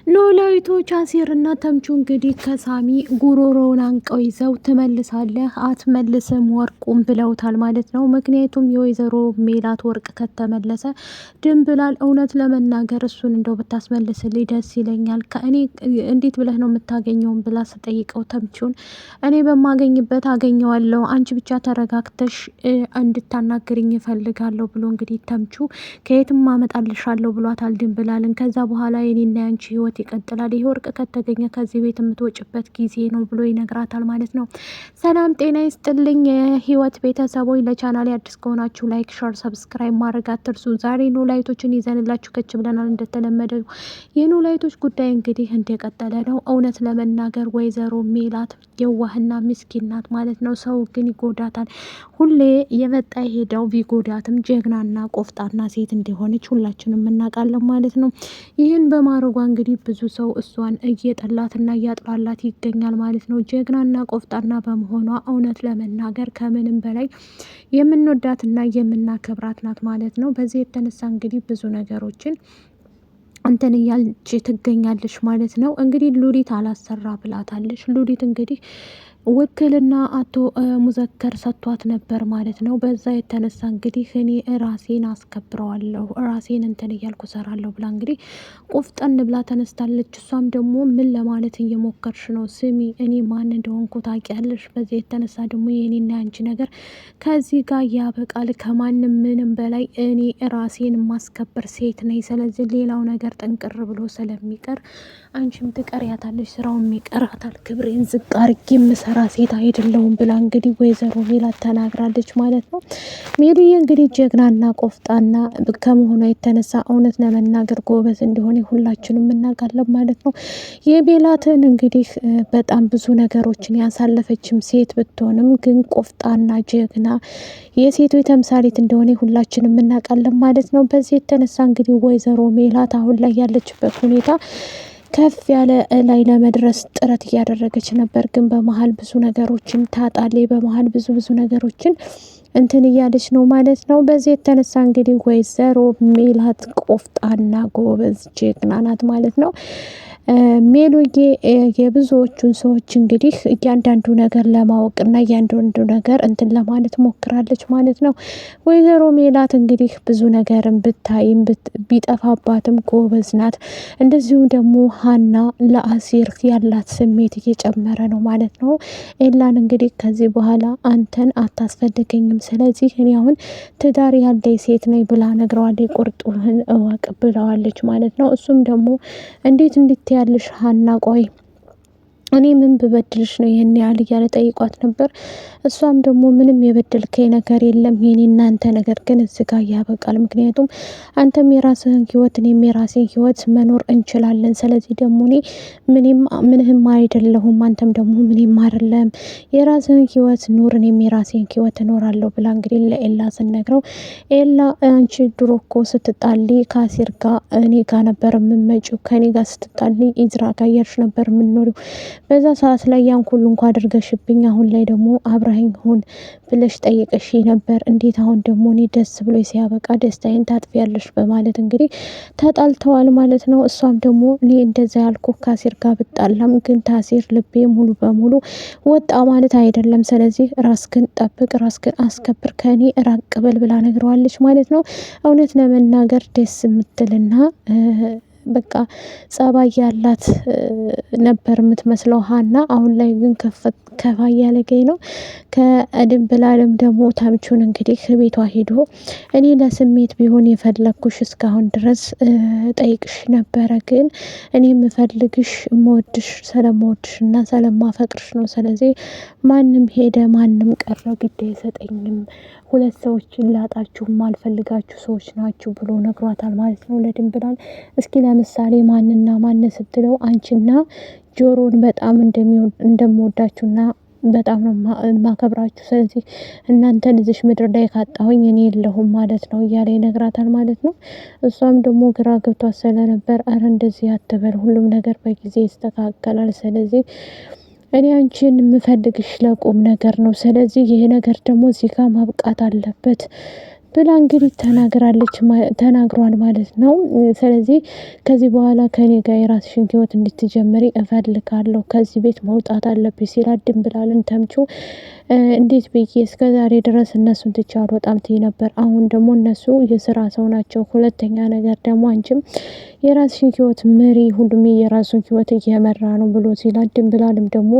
ኖላዊቶች አሴርና ተምቹ እንግዲህ ከሳሚ ጉሮሮውን አንቀው ይዘው ትመልሳለህ አትመልስም ወርቁም ብለውታል ማለት ነው። ምክንያቱም የወይዘሮ ሜላት ወርቅ ከተመለሰ ድንብላል እውነት ለመናገር እሱን እንደው ብታስመልስልኝ ደስ ይለኛል። ከእኔ እንዴት ብለህ ነው የምታገኘውን ብላ ስጠይቀው ተምቹን እኔ በማገኝበት አገኘዋለሁ፣ አንቺ ብቻ ተረጋግተሽ እንድታናግርኝ ይፈልጋለሁ ብሎ እንግዲህ ተምቹ ከየትም አመጣልሻለሁ ብሏታል ድንብላልን። ከዛ በኋላ የኔና ያንቺ ህይወት ይቀጥላል፣ ይሄ ወርቅ ከተገኘ ከዚህ ቤት የምትወጭበት ጊዜ ነው ብሎ ይነግራታል ማለት ነው። ሰላም ጤና ይስጥልኝ የህይወት ቤተሰቦች፣ ለቻናል አዲስ ከሆናችሁ ላይክ፣ ሸር፣ ሰብስክራይብ ማድረግ አትርሱ። ዛሬ ኖላዊቶችን ይዘንላችሁ ከች ብለናል። እንደተለመደው የኖላዊቶች ጉዳይ እንግዲህ እንደቀጠለ ነው። እውነት ለመናገር ወይዘሮ ሜላት የዋህና ምስኪን ናት ማለት ነው። ሰው ግን ይጎዳታል። ሁሌ የመጣ ሄደው ቢጎዳትም ጀግናና ቆፍጣና ሴት እንደሆነች ሁላችንም እናውቃለን ማለት ነው። ይህን በማድረጓ እንግዲህ ብዙ ሰው እሷን እየጠላትና እያጥላላት ይገኛል ማለት ነው። ጀግናና ቆፍጣና በመሆኗ እውነት ለመናገር ከምንም በላይ የምንወዳትና የምናከብራት ናት ማለት ነው። በዚህ የተነሳ እንግዲህ ብዙ ነገሮችን እንትን እያልች ትገኛለች ማለት ነው። እንግዲህ ሉሊት አላሰራ ብላታለች። ሉሊት እንግዲህ ውክልና አቶ ሙዘከር ሰጥቷት ነበር ማለት ነው። በዛ የተነሳ እንግዲህ እኔ ራሴን አስከብረዋለሁ ራሴን እንትን እያልኩ ሰራለሁ ብላ እንግዲህ ቆፍጠን ብላ ተነስታለች። እሷም ደግሞ ምን ለማለት እየሞከርሽ ነው? ስሚ እኔ ማን እንደሆንኩ ታውቂያለሽ። በዚህ የተነሳ ደግሞ የኔና ያንቺ ነገር ከዚህ ጋር ያበቃል። ከማንም ምንም በላይ እኔ ራሴን ማስከበር ሴት ነኝ። ስለዚህ ሌላው ነገር ጥንቅር ብሎ ስለሚቀር አንቺም ትቀሪያታለሽ፣ ስራውም ይቀራታል። ክብሬን ዝቅ አርጌ የምሰራ ሴት አይደለሁም ብላ እንግዲህ ወይዘሮ ሜላት ተናግራለች ማለት ነው። ሜሉዬ እንግዲህ ጀግናና ቆፍጣና ከመሆኗ የተነሳ እውነት ለመናገር ጎበዝ እንደሆነ ሁላችንም እናውቃለን ማለት ነው። የሜላትን እንግዲህ በጣም ብዙ ነገሮችን ያሳለፈችም ሴት ብትሆንም ግን ቆፍጣና ጀግና የሴቶች ተምሳሌት እንደሆነ ሁላችንም እናውቃለን ማለት ነው። በዚህ የተነሳ እንግዲህ ወይዘሮ ሜላት አሁን ላይ ያለችበት ሁኔታ ከፍ ያለ ላይ ለመድረስ ጥረት እያደረገች ነበር። ግን በመሀል ብዙ ነገሮችን ታጣለች። በመሀል ብዙ ነገሮችን እንትን እያለች ነው ማለት ነው። በዚህ የተነሳ እንግዲህ ወይዘሮ ሜላት ቆፍጣና ጎበዝ ጀግና ናት ማለት ነው። ሜሉዬ የብዙዎቹን ሰዎች እንግዲህ እያንዳንዱ ነገር ለማወቅና እያንዳንዱ ነገር እንትን ለማለት ሞክራለች ማለት ነው። ወይዘሮ ሜላት እንግዲህ ብዙ ነገርን ብታይም ቢጠፋባትም ጎበዝ ናት። እንደዚሁም ደግሞ ሀና ለአሲር ያላት ስሜት እየጨመረ ነው ማለት ነው። ኤላን እንግዲህ ከዚህ በኋላ አንተን አታስፈልገኝም፣ ስለዚህ እኔ አሁን ትዳር ያለኝ ሴት ነኝ ብላ ነግረዋለች። ቁርጡህን እወቅ ብለዋለች ማለት ነው። እሱም ደግሞ እንዴት ያለሽ ሀና ቆይ እኔ ምን ብበድልሽ ነው ይሄን ያህል እያለ ጠይቋት ነበር። እሷም ደግሞ ምንም የበደልከኝ ነገር የለም፣ የኔ እናንተ ነገር ግን እዚህ ጋር ያበቃል። ምክንያቱም አንተም የራስህን ህይወት እኔም የራሴን ህይወት መኖር እንችላለን። ስለዚህ ደግሞ እኔ ምንም አይደለሁም፣ አንተም ደግሞ ምንም አይደለም። የራስህን ህይወት ኑር፣ እኔም የራሴን ህይወት እኖራለሁ ብላ እንግዲህ ለኤላ ስነግረው ኤላ አንቺ ድሮ እኮ ስትጣሊ ከአሲር ጋር እኔ ጋር ነበር የምመጪው፣ ከኔ ጋር ስትጣሊ ኢዝራ ጋር እያልሽ ነበር የምንኖሪው። በዛ ሰዓት ላይ ያን ሁሉ እንኳ አድርገሽብኝ አሁን ላይ ደግሞ አብረኸኝ ሁን ብለሽ ጠይቀሽ ነበር። እንዴት አሁን ደግሞ እኔ ደስ ብሎ ሲያበቃ ደስታዬን ታጥፊያለሽ? በማለት እንግዲህ ተጣልተዋል ማለት ነው። እሷም ደግሞ እኔ እንደዛ ያልኩ ከአሲር ጋር ብጣላም ግን ታሲር ልቤ ሙሉ በሙሉ ወጣ ማለት አይደለም። ስለዚህ ራስክን ጠብቅ፣ ራስክን አስከብር፣ ከኔ ራቅ በል ብላ ነግረዋለች ማለት ነው። እውነት ለመናገር ደስ የምትልና በቃ ጸባይ ያላት ነበር የምትመስለው ሀና። አሁን ላይ ግን ከፋ እያለገኝ ነው። ከድንብላልም ደግሞ ተምቹን እንግዲህ ቤቷ ሄዶ እኔ ለስሜት ቢሆን የፈለግኩሽ እስካሁን ድረስ ጠይቅሽ ነበረ፣ ግን እኔ የምፈልግሽ የምወድሽ ስለምወድሽ እና ስለማፈቅርሽ ነው። ስለዚህ ማንም ሄደ ማንም ቀረ ግድ አይሰጠኝም፣ ሁለት ሰዎችን ላጣችሁ ማልፈልጋችሁ ሰዎች ናችሁ ብሎ ነግሯታል ማለት ነው ለድንብላል። እስኪ ለምሳሌ ማንና ማን ስትለው አንቺና ጆሮን በጣም እንደምወዳችሁና በጣም ነው ማከብራችሁ፣ ስለዚህ እናንተን እዚሽ ምድር ላይ ካጣሁኝ እኔ የለሁም ማለት ነው እያለ ይነግራታል ማለት ነው። እሷም ደግሞ ግራ ገብቷት ስለነበር አረ እንደዚህ አትበል፣ ሁሉም ነገር በጊዜ ይስተካከላል። ስለዚህ እኔ አንቺን የምፈልግሽ ለቁም ነገር ነው። ስለዚህ ይሄ ነገር ደግሞ እዚህ ጋር ማብቃት አለበት ብላ እንግዲህ ተናግሯል ማለት ነው። ስለዚህ ከዚህ በኋላ ከኔ ጋር የራስሽን ህይወት እንድትጀምሪ እፈልጋለሁ፣ ከዚህ ቤት መውጣት አለብኝ ሲላት ድንብላልን ተምቹ እንዴት ብዬ እስከ ዛሬ ድረስ እነሱን ትቼ አልወጣም ትይ ነበር፣ አሁን ደግሞ እነሱ የስራ ሰው ናቸው፣ ሁለተኛ ነገር ደግሞ አንቺም የራስሽን ህይወት ምሪ፣ ሁሉም የራሱን ህይወት እየመራ ነው ብሎ ሲላት ድንብላልም ደግሞ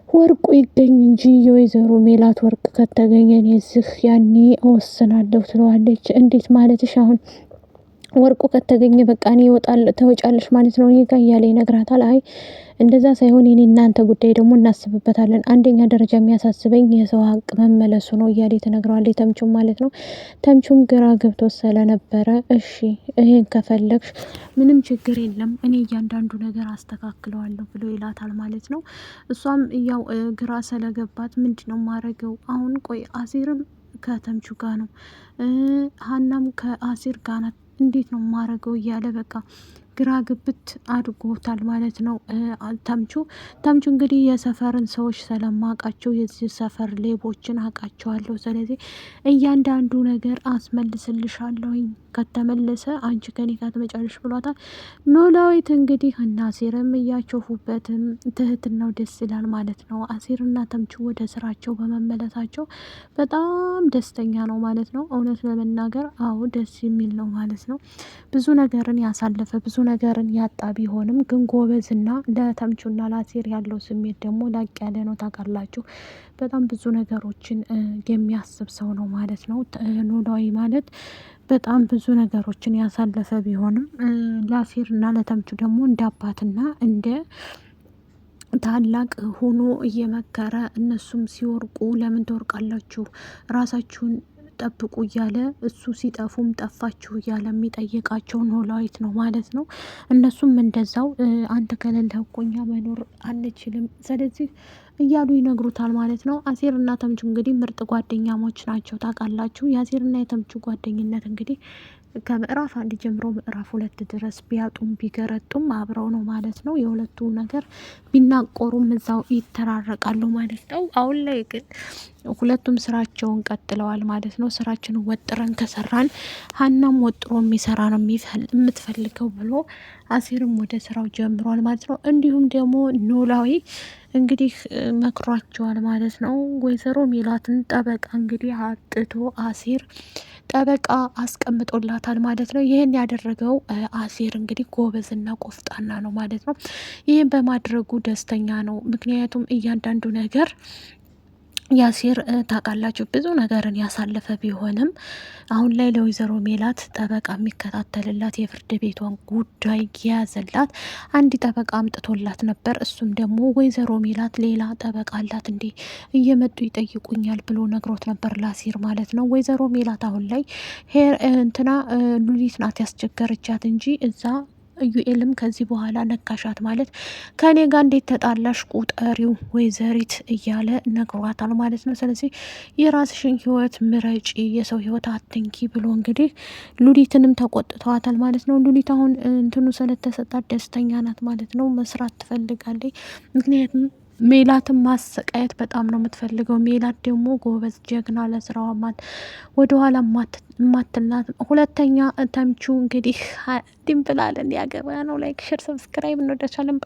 ወርቁ ይገኝ እንጂ የወይዘሮ ሜላት ወርቅ ከተገኘ እኔ እዚህ ያኔ እወስናለሁ ትለዋለች። እንዴት ማለትሽ? አሁን ወርቁ ከተገኘ በቃ እኔ ተወጫለሽ ማለት ነው እኔ ጋር እያለ ይነግራታል። አይ እንደዛ ሳይሆን የኔ እናንተ ጉዳይ ደግሞ እናስብበታለን፣ አንደኛ ደረጃ የሚያሳስበኝ የሰው ሀቅ መመለሱ ነው እያለ ትነግረዋለች፣ ተምቹም ማለት ነው። ተምቹም ግራ ገብቶ ስለነበረ እሺ ይሄን ከፈለግሽ ምንም ችግር የለም እኔ እያንዳንዱ ነገር አስተካክለዋለሁ ብሎ ይላታል ማለት ነው። እሷም ያው ግራ ስለገባት ምንድነው ማረገው አሁን? ቆይ አሲርም ከተምቹ ጋር ነው፣ ሀናም ከአሲር ጋር ናት፣ እንዴት ነው ማረገው እያለ በቃ ግራ ግብት አድርጎታል ማለት ነው። ተምቹ እንግዲህ የሰፈርን ሰዎች ስለማውቃቸው የዚህ ሰፈር ሌቦችን አውቃቸዋለሁ፣ ስለዚህ እያንዳንዱ ነገር አስመልስልሻለሁኝ፣ ከተመለሰ አንቺ ከኔ ጋር ትመጫለሽ ብሏታል። ኖላዊት እንግዲህ እና አሲርም እያቸፉበትም ትህትናው ደስ ይላል ማለት ነው። አሲርና ተምቹ ወደ ስራቸው በመመለሳቸው በጣም ደስተኛ ነው ማለት ነው። እውነት ለመናገር አዎ ደስ የሚል ነው ማለት ነው። ብዙ ነገርን ያሳለፈ ብዙ ነገርን ያጣ ቢሆንም ግን ጎበዝና ለተምቹና ለአሲር ያለው ስሜት ደግሞ ላቅ ያለ ነው። ታውቃላችሁ በጣም ብዙ ነገሮችን የሚያስብ ሰው ነው ማለት ነው። ኖላዊ ማለት በጣም ብዙ ነገሮችን ያሳለፈ ቢሆንም ለአሲርና ለተምቹ ደግሞ እንደ አባትና እንደ ታላቅ ሆኖ እየመከረ እነሱም ሲወርቁ ለምን ትወርቃላችሁ ራሳችሁን ጠብቁ እያለ እሱ ሲጠፉም ጠፋችሁ እያለ የሚጠይቃቸው ኖላዊት ነው ማለት ነው። እነሱም እንደዛው አንተ ከሌለህ እኮ እኛ መኖር አንችልም፣ ስለዚህ እያሉ ይነግሩታል ማለት ነው። አሲር እና ተምቹ እንግዲህ ምርጥ ጓደኛሞች ናቸው። ታውቃላችሁ የአሲርና የተምቹ ጓደኝነት እንግዲህ ከምዕራፍ 1 ጀምሮ ምዕራፍ 2 ድረስ ቢያጡም ቢገረጡም አብረው ነው ማለት ነው። የሁለቱ ነገር ቢናቆሩም እዛው ይተራረቃሉ ማለት ነው። አሁን ላይ ግን ሁለቱም ስራቸውን ቀጥለዋል ማለት ነው። ስራችንን ወጥረን ከሰራን ሀናም ወጥሮ የሚሰራ ነው የምትፈልገው ብሎ አሲርም ወደ ስራው ጀምሯል ማለት ነው። እንዲሁም ደግሞ ኖላዊ እንግዲህ መክሯቸዋል ማለት ነው። ወይዘሮ ሜላትን ጠበቃ እንግዲህ አጥቶ አሲር ጠበቃ አስቀምጦላታል ማለት ነው። ይህን ያደረገው አሲር እንግዲህ ጎበዝና ቆፍጣና ነው ማለት ነው። ይህን በማድረጉ ደስተኛ ነው። ምክንያቱም እያንዳንዱ ነገር ያሲር ታውቃላችሁ ብዙ ነገርን ያሳለፈ ቢሆንም አሁን ላይ ለወይዘሮ ሜላት ጠበቃ የሚከታተልላት የፍርድ ቤቷን ጉዳይ የያዘላት አንድ ጠበቃ አምጥቶላት ነበር። እሱም ደግሞ ወይዘሮ ሜላት ሌላ ጠበቃ አላት እንዴ እየመጡ ይጠይቁኛል ብሎ ነግሮት ነበር ላሲር ማለት ነው። ወይዘሮ ሜላት አሁን ላይ እንትና ሉሊት ናት ያስቸገረቻት እንጂ እዛ ኢዩኤልም ከዚህ በኋላ ነካሻት ማለት ከኔ ጋር እንዴት ተጣላሽ ቁጠሪው ወይዘሪት እያለ ነግሯታል ማለት ነው። ስለዚህ የራስሽን ህይወት ምረጪ፣ የሰው ህይወት አትንኪ ብሎ እንግዲህ ሉሊትንም ተቆጥተዋታል ማለት ነው። ሉሊት አሁን እንትኑ ስለተሰጣት ደስተኛ ናት ማለት ነው። መስራት ትፈልጋለች። ምክንያቱም ሜላትን ማሰቃየት በጣም ነው የምትፈልገው። ሜላት ደግሞ ጎበዝ ጀግና፣ ለስራዋ ወደኋላ ማትላት። ሁለተኛ ተምቹ እንግዲህ ድንብላልን ያገባ ነው። ላይክ ሼር ሰብስክራይብ እንወዳቻለን።